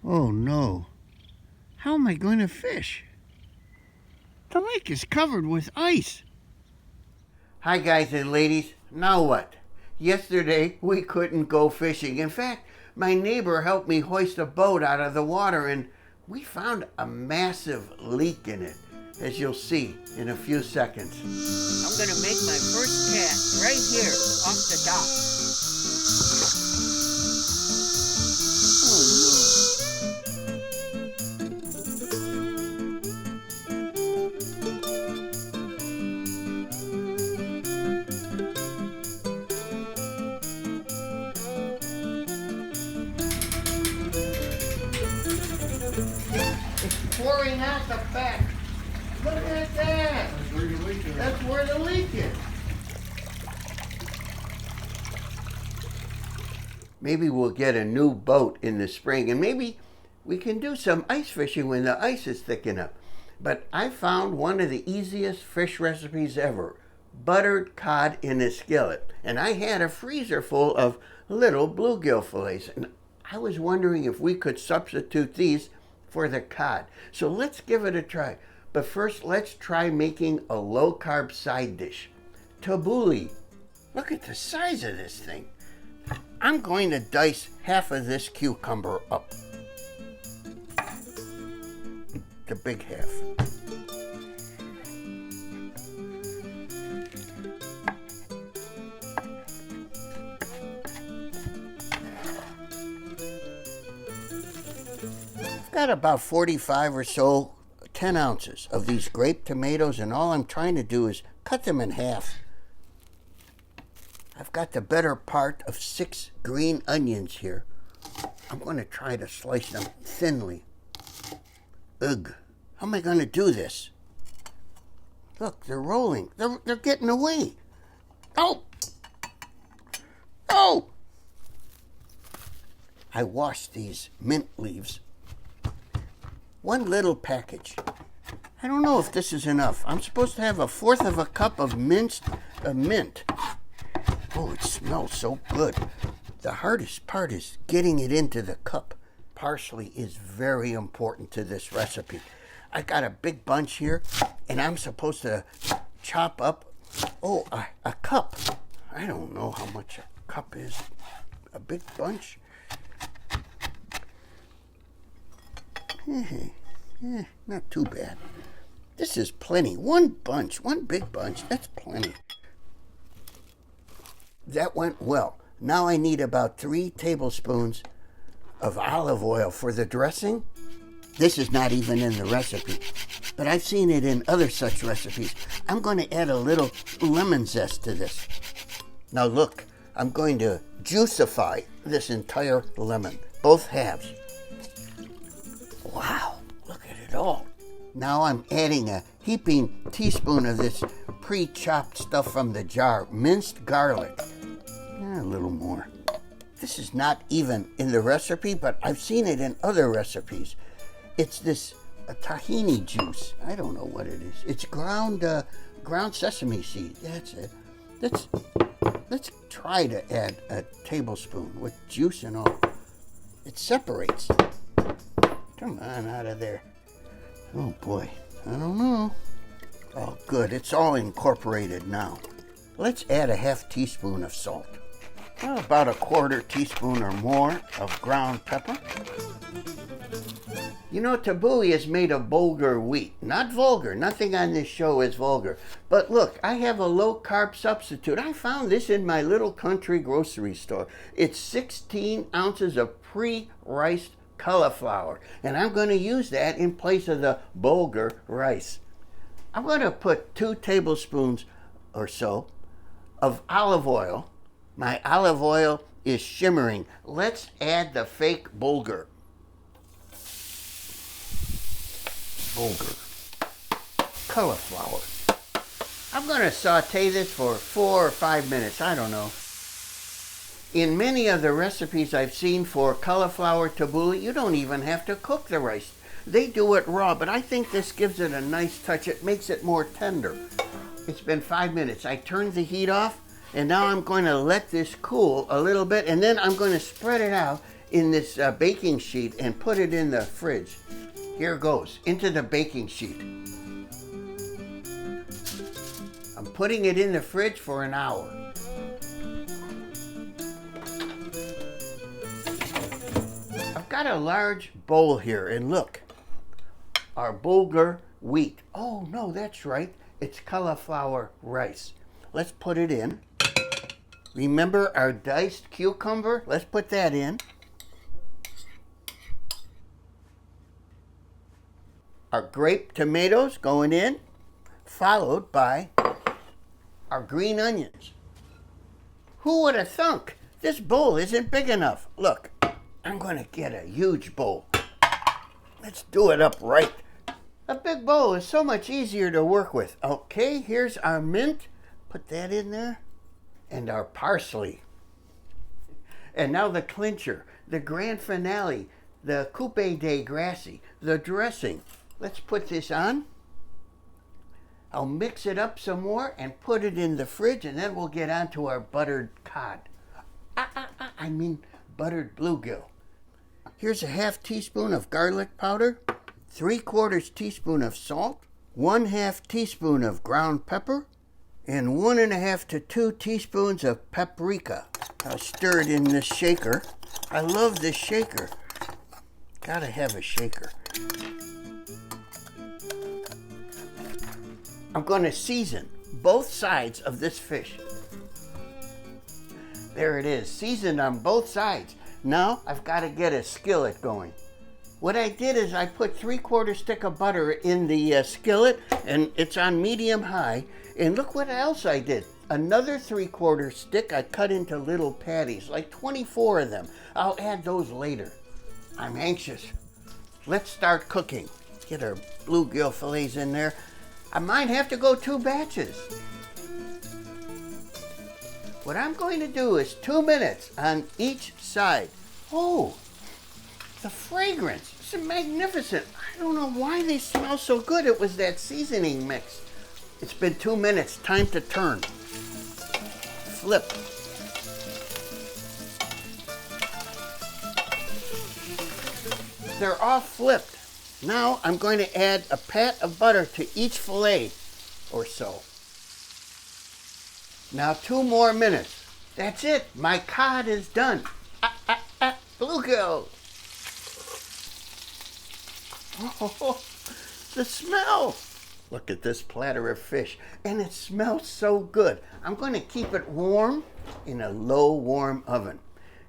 Oh no. How am I going to fish? The lake is covered with ice. Hi guys and ladies, now what? Yesterday we couldn't go fishing. In fact, my neighbor helped me hoist a boat out of the water and we found a massive leak in it, as you'll see in a few seconds. I'm gonna make my first cast right here off the dock. It's pouring out the back. Look at that. That's where the leak is. That's where the leak is. Maybe we'll get a new boat in the spring, and maybe we can do some ice fishing when the ice is thick enough. But I found one of the easiest fish recipes ever, buttered cod in a skillet. And I had a freezer full of little bluegill fillets. And I was wondering if we could substitute these for the cod. So let's give it a try. But first, let's try making a low-carb side dish. Tabbouleh. Look at the size of this thing. I'm going to dice half of this cucumber up. The big half. I've got about 45 or so 10 ounces of these grape tomatoes, and all I'm trying to do is cut them in half. I've got the better part of 6 green onions here. I'm going to try to slice them thinly. Ugh, how am I going to do this? Look, they're rolling. They're getting away. Oh! Oh! I washed these mint leaves. 1 little package. I don't know if this is enough. I'm supposed to have 1/4 of a cup of minced mint. Oh, it smells so good. The hardest part is getting it into the cup. Parsley is very important to this recipe. I got a big bunch here, and I'm supposed to chop up, a cup. I don't know how much a cup is. A big bunch? Not too bad. This is plenty. 1 bunch, 1 big bunch, that's plenty. That went well. Now I need about 3 tablespoons of olive oil for the dressing. This is not even in the recipe, but I've seen it in other such recipes. I'm going to add a little lemon zest to this. Now look, I'm going to juicify this entire lemon, both halves. Wow, look at it all. Now I'm adding a heaping teaspoon of this pre-chopped stuff from the jar, minced garlic. A little more. This is not even in the recipe, but I've seen it in other recipes. It's this tahini juice. I don't know what it is. It's ground sesame seed. That's it. Let's try to add a tablespoon with juice and all. It separates. Come on, out of there. Oh boy, I don't know. Oh good, it's all incorporated now. Let's add a 1/2 teaspoon of salt. About 1/4 teaspoon or more of ground pepper. You know, tabbouleh is made of bulgur wheat. Not vulgar. Nothing on this show is vulgar. But look, I have a low-carb substitute. I found this in my little country grocery store. It's 16 ounces of pre-riced cauliflower. And I'm going to use that in place of the bulgur rice. I'm going to put 2 tablespoons or so of olive oil. My olive oil is shimmering. Let's add the fake bulgur. Cauliflower. I'm going to saute this for 4 or 5 minutes. I don't know. In many of the recipes I've seen for cauliflower tabbouleh, you don't even have to cook the rice. They do it raw, but I think this gives it a nice touch. It makes it more tender. It's been 5 minutes. I turned the heat off, and now I'm going to let this cool a little bit, and then I'm going to spread it out in this baking sheet and put it in the fridge. Here goes, into the baking sheet. I'm putting it in the fridge for an hour. I've got a large bowl here, and look, our bulgur wheat. Oh no, that's right, it's cauliflower rice. Let's put it in. Remember our diced cucumber? Let's put that in. Our grape tomatoes going in, followed by our green onions. Who would have thunk? This bowl isn't big enough. Look, I'm going to get a huge bowl. Let's do it up right. A big bowl is so much easier to work with. Okay, here's our mint. Put that in there. And our parsley. And now the clincher, the grand finale, the coupe de grace, the dressing. Let's put this on. I'll mix it up some more and put it in the fridge, and then we'll get on to our buttered cod. I mean buttered bluegill. Here's a half teaspoon of garlic powder, 3/4 teaspoon of salt, 1/2 teaspoon of ground pepper, and 1.5 to 2 teaspoons of paprika. I'll stir it in this shaker. I love this shaker. Gotta have a shaker. I'm going to season both sides of this fish. There it is, seasoned on both sides. Now I've got to get a skillet going. What I did is I put 3/4 stick of butter in the skillet, and it's on medium high. And look what else I did. Another 3/4 stick I cut into little patties, like 24 of them. I'll add those later. I'm anxious. Let's start cooking. Get our bluegill fillets in there. I might have to go 2 batches. What I'm going to do is 2 minutes on each side. Oh, the fragrance. It's magnificent. I don't know why they smell so good. It was that seasoning mix. It's been 2 minutes. Time to turn. Flip. They're all flipped. Now I'm going to add a pat of butter to each fillet or so. Now 2 more minutes. That's it. My cod is done. Bluegill. Oh, the smell. Look at this platter of fish. And it smells so good. I'm going to keep it warm in a low warm oven.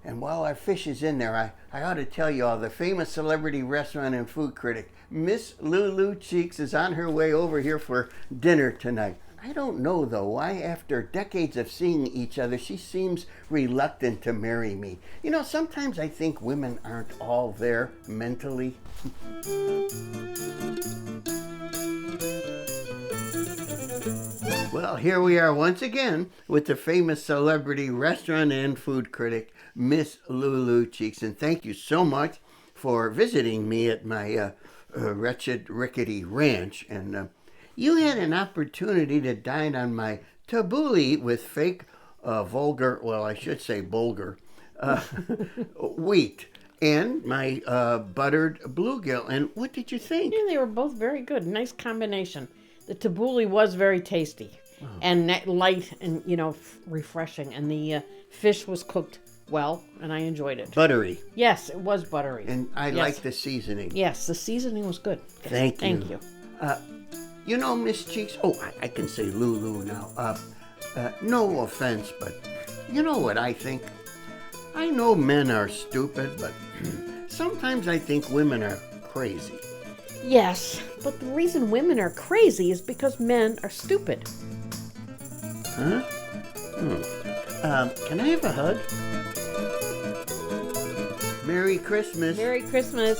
And while our fish is in there, I ought to tell you all, the famous celebrity restaurant and food critic, Miss Lulu Cheeks, is on her way over here for dinner tonight. I don't know, though, why after decades of seeing each other, she seems reluctant to marry me. You know, sometimes I think women aren't all there mentally. Well, here we are once again with the famous celebrity restaurant and food critic, Miss Lulu Cheeks. And thank you so much for visiting me at my wretched, rickety ranch. And you had an opportunity to dine on my tabbouleh with fake vulgar, well, I should say bulgur, wheat. And my buttered bluegill. And what did you think? Yeah, they were both very good. Nice combination. The tabbouleh was very tasty and light and, you know, refreshing. And the fish was cooked well, and I enjoyed it. Buttery. Yes, it was buttery. And I like the seasoning. Yes, the seasoning was good. Yes. Thank you. Thank you. You know, Miss Cheeks, I can say Lulu now. No offense, but you know what I think? I know men are stupid, but sometimes I think women are crazy. Yes, but the reason women are crazy is because men are stupid. Huh? Can I have a hug? Merry Christmas. Merry Christmas.